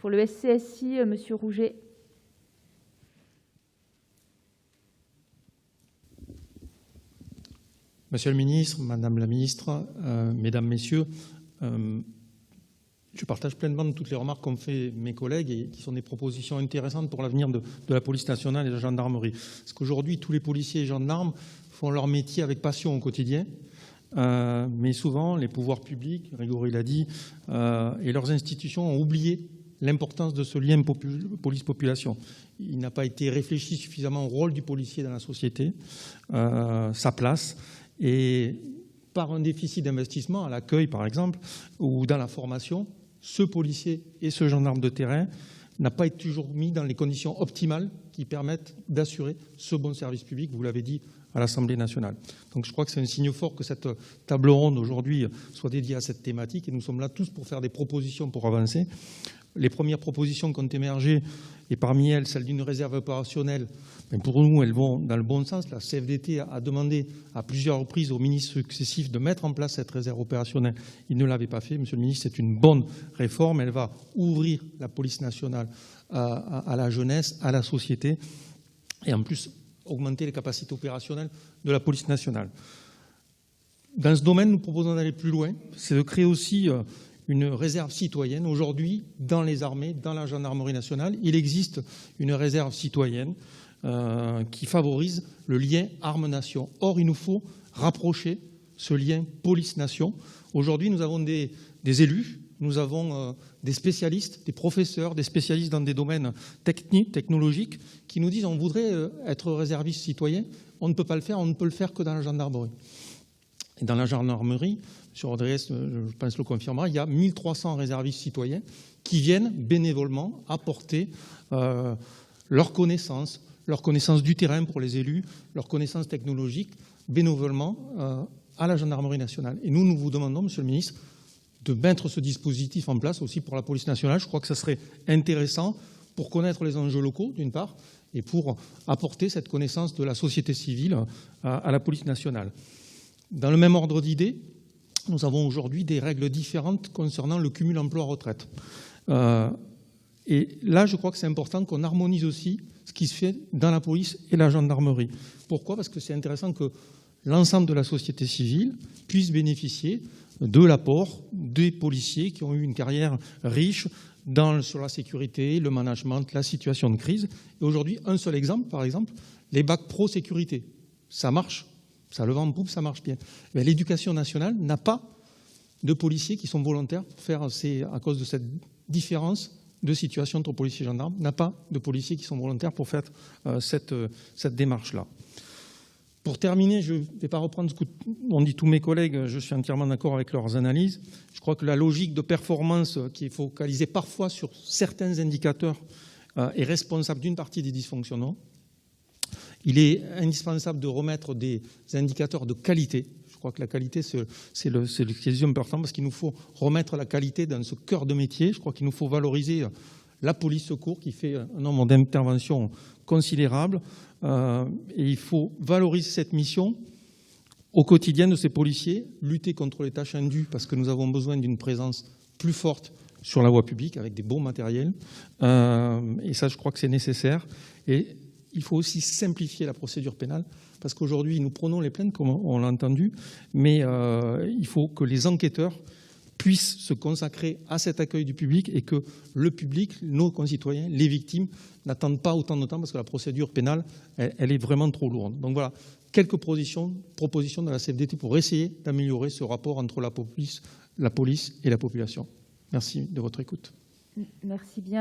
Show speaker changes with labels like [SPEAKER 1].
[SPEAKER 1] Pour le SCSI, Monsieur Rouget.
[SPEAKER 2] Monsieur le ministre, Madame la ministre, Mesdames, Messieurs, je partage pleinement toutes les remarques qu'ont fait mes collègues et qui sont des propositions intéressantes pour l'avenir de la police nationale et de la gendarmerie. Parce qu'aujourd'hui, tous les policiers et gendarmes font leur métier avec passion au quotidien, mais souvent, les pouvoirs publics, Grégory l'a dit, et leurs institutions ont oublié l'importance de ce lien police-population. Il n'a pas été réfléchi suffisamment au rôle du policier dans la société, sa place, et par un déficit d'investissement à l'accueil, par exemple, ou dans la formation, ce policier et ce gendarme de terrain n'a pas été toujours mis dans les conditions optimales qui permettent d'assurer ce bon service public, vous l'avez dit, à l'Assemblée nationale. Donc je crois que c'est un signe fort que cette table ronde aujourd'hui soit dédiée à cette thématique et nous sommes là tous pour faire des propositions pour avancer. Les premières propositions qui ont émergé, et parmi elles, celle d'une réserve opérationnelle, pour nous, elles vont dans le bon sens. La CFDT a demandé à plusieurs reprises aux ministres successifs de mettre en place cette réserve opérationnelle. Ils ne l'avaient pas fait. Monsieur le ministre, c'est une bonne réforme. Elle va ouvrir la police nationale à la jeunesse, à la société, et en plus augmenter les capacités opérationnelles de la police nationale. Dans ce domaine, nous proposons d'aller plus loin. C'est de créer aussi une réserve citoyenne. Aujourd'hui, dans les armées, dans la gendarmerie nationale, il existe une réserve citoyenne qui favorise le lien armes-nation. Or, il nous faut rapprocher ce lien police-nation. Aujourd'hui, nous avons des élus, nous avons des spécialistes, des professeurs, des spécialistes dans des domaines techniques, technologiques, qui nous disent on voudrait être réserviste citoyen, on ne peut pas le faire, on ne peut le faire que dans la gendarmerie. Et dans la gendarmerie, M. Rodriguez, je pense, le confirmera, il y a 1300 réservistes citoyens qui viennent bénévolement apporter leur connaissance du terrain pour les élus, leur connaissance technologique, bénévolement à la gendarmerie nationale. Et nous vous demandons, Monsieur le ministre, de mettre ce dispositif en place aussi pour la police nationale. Je crois que ça serait intéressant pour connaître les enjeux locaux, d'une part, et pour apporter cette connaissance de la société civile à la police nationale. Dans le même ordre d'idées, nous avons aujourd'hui des règles différentes concernant le cumul emploi-retraite. Et là, je crois que c'est important qu'on harmonise aussi ce qui se fait dans la police et la gendarmerie. Pourquoi ? Parce que c'est intéressant que l'ensemble de la société civile puisse bénéficier de l'apport des policiers qui ont eu une carrière riche sur la sécurité, le management, la situation de crise. Et aujourd'hui, un seul exemple, par exemple, les bacs pro sécurité. Ça marche, ça le vent en poupe, ça marche bien. Mais l'éducation nationale n'a pas de policiers qui sont volontaires pour faire, à cause de cette différence de situation entre policiers et gendarmes, n'a pas de policiers qui sont volontaires pour faire cette démarche-là. Pour terminer, je ne vais pas reprendre ce qu'ont dit tous mes collègues, je suis entièrement d'accord avec leurs analyses. Je crois que la logique de performance qui est focalisée parfois sur certains indicateurs est responsable d'une partie des dysfonctionnements. Il est indispensable de remettre des indicateurs de qualité. Je crois que la qualité, c'est le plus important parce qu'il nous faut remettre la qualité dans ce cœur de métier. Je crois qu'il nous faut valoriser la police secours qui fait un nombre d'interventions considérable. Et il faut valoriser cette mission au quotidien de ces policiers, lutter contre les tâches indues parce que nous avons besoin d'une présence plus forte sur la voie publique avec des bons matériels. Et ça, je crois que c'est nécessaire. Et il faut aussi simplifier la procédure pénale parce qu'aujourd'hui, nous prenons les plaintes, comme on l'a entendu, mais il faut que les enquêteurs puissent se consacrer à cet accueil du public et que le public, nos concitoyens, les victimes, n'attendent pas autant de temps parce que la procédure pénale, elle est vraiment trop lourde. Donc voilà, quelques propositions de la CFDT pour essayer d'améliorer ce rapport entre la police et la population. Merci de votre écoute.
[SPEAKER 1] Merci bien.